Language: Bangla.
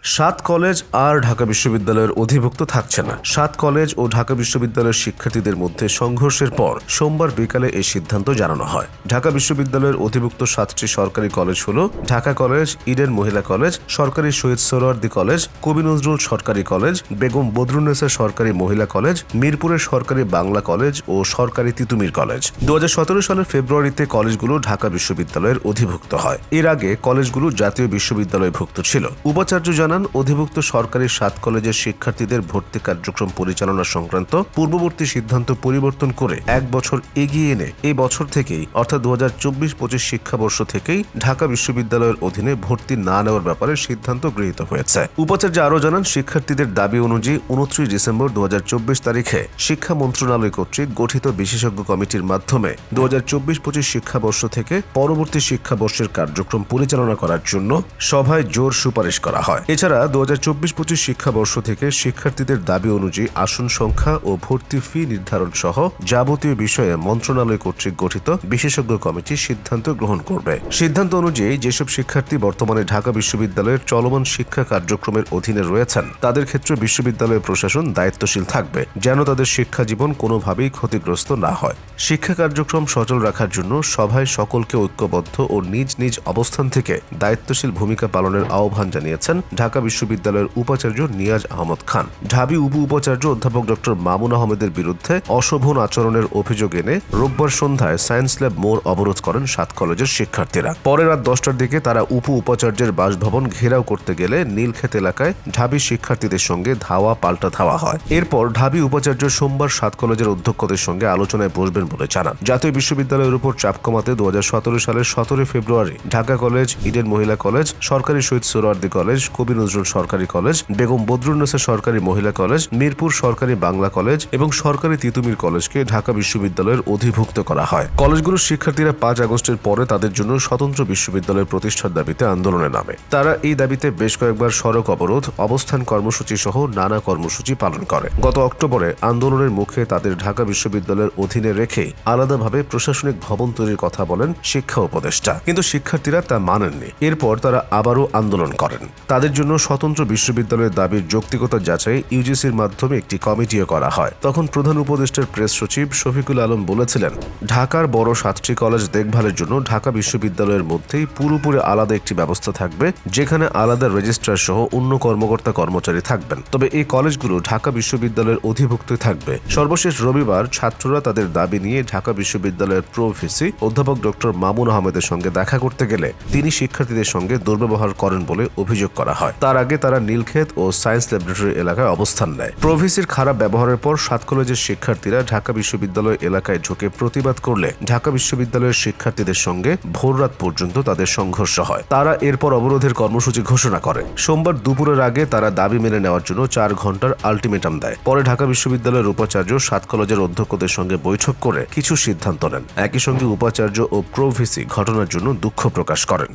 সাত কলেজ আর ঢাকা বিশ্ববিদ্যালয়ের অধিভুক্ত থাকছে না। সাত কলেজ ও ঢাকা বিশ্ববিদ্যালয়ের শিক্ষার্থীদের মধ্যে সংঘর্ষের পর সোমবার বিকালে এই সিদ্ধান্ত জানানো হয়। ঢাকা বিশ্ববিদ্যালয়ের অধিভুক্ত সাতটি সরকারি কলেজ হল ঢাকা কলেজ, ইডেন মহিলা কলেজ, সরকারি শহীদ সোহরাওয়ার্দী কলেজ, কবি নজরুল সরকারি কলেজ, বেগম বদরুন্নেসা সরকারি মহিলা কলেজ, মিরপুরের সরকারি বাংলা কলেজ ও সরকারি তিতুমির কলেজ। 2017 সালের ফেব্রুয়ারিতে কলেজগুলো ঢাকা বিশ্ববিদ্যালয়ের অধিভুক্ত হয়। এর আগে কলেজগুলো জাতীয় বিশ্ববিদ্যালয়ভুক্ত ছিল। উপাচার্য জানান, অধিভুক্ত সরকারি সাত কলেজের শিক্ষার্থীদের ভর্তি কার্যক্রম পরিচালনা সংক্রান্ত পূর্ববর্তী সিদ্ধান্ত পরিবর্তন করে 1 বছর এগিয়ে এনে এই বছর থেকেই অর্থাৎ 2024-25 শিক্ষাবর্ষ থেকেই ঢাকা বিশ্ববিদ্যালয়ের অধীনে ভর্তি না নেওয়ার ব্যাপারে সিদ্ধান্ত গৃহীত হয়েছে। উপাচার্য আরও জানান, শিক্ষার্থীদের দাবি অনুযায়ী 29 ডিসেম্বর 2024 তারিখে শিক্ষা মন্ত্রণালয় কর্তৃক গঠিত বিশেষজ্ঞ কমিটির মাধ্যমে 2024-25 শিক্ষাবর্ষ থেকে পরবর্তী শিক্ষাবর্ষের কার্যক্রম পরিচালনা করার জন্য সভায় জোর সুপারিশ করা হয়। এছাড়া 2024-25 শিক্ষাবর্ষ থেকে শিক্ষার্থীদের দাবি অনুযায়ী আসন সংখ্যা ও ভর্তি ফি নির্ধারণ সহ যাবতীয় বিষয়ে মন্ত্রণালয় কর্তৃক গঠিত বিশেষজ্ঞ কমিটি সিদ্ধান্ত গ্রহণ করবে। সিদ্ধান্ত অনুযায়ী যেসব শিক্ষার্থী বর্তমানে ঢাকা বিশ্ববিদ্যালয়ের চলমান শিক্ষা কার্যক্রমের অধীনে রয়েছেন তাদের ক্ষেত্রে বিশ্ববিদ্যালয় প্রশাসন দায়িত্বশীল থাকবে যেন তাদের শিক্ষা জীবন কোনোভাবেই ক্ষতিগ্রস্ত না হয়। শিক্ষা কার্যক্রম সচল রাখার জন্য সভায় সকলকে ঐক্যবদ্ধ ও নিজ নিজ অবস্থান থেকে দায়িত্বশীল ভূমিকা পালনের আহ্বান জানিয়েছেন ঢাকা বিশ্ববিদ্যালয়ের উপাচার্য নিয়াজ আহমদ খান। ঢাবি উপ উপাচার্য অধ্যাপক ডক্টর মামুন আহমেদের বিরুদ্ধে অশোভন আচরণের অভিযোগ এনে রোববার সন্ধ্যায় সায়েন্স ল্যাব মোড় অবরোধ করেন সাত কলেজের শিক্ষার্থীরা। পরে রাত 10টার দিকে তারা উপ উপাচার্যের বাসভবন ঘেরাও করতে গেলে নীলক্ষেত এলাকায় ঢাবি শিক্ষার্থীদের সঙ্গে ধাওয়া পাল্টা ধাওয়া হয়। এরপর ঢাবি উপাচার্য সোমবার সাত কলেজের অধ্যক্ষদের সঙ্গে আলোচনায় বসবেন বলে জানান। জাতীয় বিশ্ববিদ্যালয়ের উপর চাপ কমাতে 2017 সালের 17 ফেব্রুয়ারি ঢাকা কলেজ, ইডেন মহিলা কলেজ, সরকারি শহীদ সোহরাওয়ার্দী কলেজ, কবি নজরুল সরকারি কলেজ, বেগম বদরুন্নেসা সরকারি মহিলা কলেজ, মিরপুর সরকারি বাংলা কলেজ এবং সরকারি তিতুমির কলেজকে ঢাকা বিশ্ববিদ্যালয়ের অধিভুক্ত করা হয়। কলেজগুলোর শিক্ষার্থীরা 5 আগস্টের পরে তাদের জন্য স্বতন্ত্র বিশ্ববিদ্যালয় প্রতিষ্ঠার দাবিতে আন্দোলনে নামে। তারা এই দাবিতে বেশ কয়েকবার সড়ক অবরোধ, অবস্থান কর্মসূচি সহ নানা কর্মসূচি পালন করে। গত অক্টোবরে আন্দোলনের মুখে তাদের ঢাকা বিশ্ববিদ্যালয়ের অধীনে রেখে আলাদাভাবে প্রশাসনিক ভবন তৈরির কথা বলেন শিক্ষা উপদেষ্টা, কিন্তু শিক্ষার্থীরা তা মানেননি। এরপর তারা আবারও আন্দোলন করেন। তাদের জন্য স্বতন্ত্র বিশ্ববিদ্যালয়ের দাবির যৌক্তিকতা যাচাই ইউজিসির মাধ্যমে একটি কমিটিও করা হয়। তখন প্রধান উপদেষ্টার প্রেস সচিব শফিকুল আলম বলেছিলেন, ঢাকার বড় 7টি কলেজ দেখভালের জন্য ঢাকা বিশ্ববিদ্যালয়ের মধ্যেই পুরোপুরি আলাদা একটি ব্যবস্থা থাকবে, যেখানে আলাদা রেজিস্ট্রার সহ অন্য কর্মকর্তা কর্মচারী থাকবেন। তবে এই কলেজগুলো ঢাকা বিশ্ববিদ্যালয়ের অধিভুক্তই থাকবে। সর্বশেষ রবিবার ছাত্ররা তাদের দাবি নিয়ে ঢাকা বিশ্ববিদ্যালয়ের প্রো ভিসি অধ্যাপক ডক্টর মামুন আহমেদের সঙ্গে দেখা করতে গেলে তিনি শিক্ষার্থীদের সঙ্গে দুর্ব্যবহার করেন বলে অভিযোগ করা হয়। তার আগে তারা নীলক্ষেত ও সায়েন্স ল্যাবরেটরি এলাকায় অবস্থান নেয়। প্রভিসির খারাপ ব্যবহারের পর সাত কলেজের শিক্ষার্থীরা ঢাকা বিশ্ববিদ্যালয় এলাকায় ঢুকে প্রতিবাদ করলে ঢাকা বিশ্ববিদ্যালয়ের শিক্ষার্থীদের সঙ্গে ভোররাত পর্যন্ত তাদের সংঘর্ষ হয়। তারা এরপর অবরোধের কর্মসূচি ঘোষণা করে। সোমবার দুপুরের আগে তারা দাবি মেনে নেওয়ার জন্য 4 ঘন্টার আলটিমেটাম দেয়। পরে ঢাকা বিশ্ববিদ্যালয়ের উপাচার্য সাত কলেজের অধ্যক্ষদের সঙ্গে বৈঠক করে কিছু সিদ্ধান্ত নেন। একই সঙ্গে উপাচার্য ও প্রভিসি ঘটনার জন্য দুঃখ প্রকাশ করেন।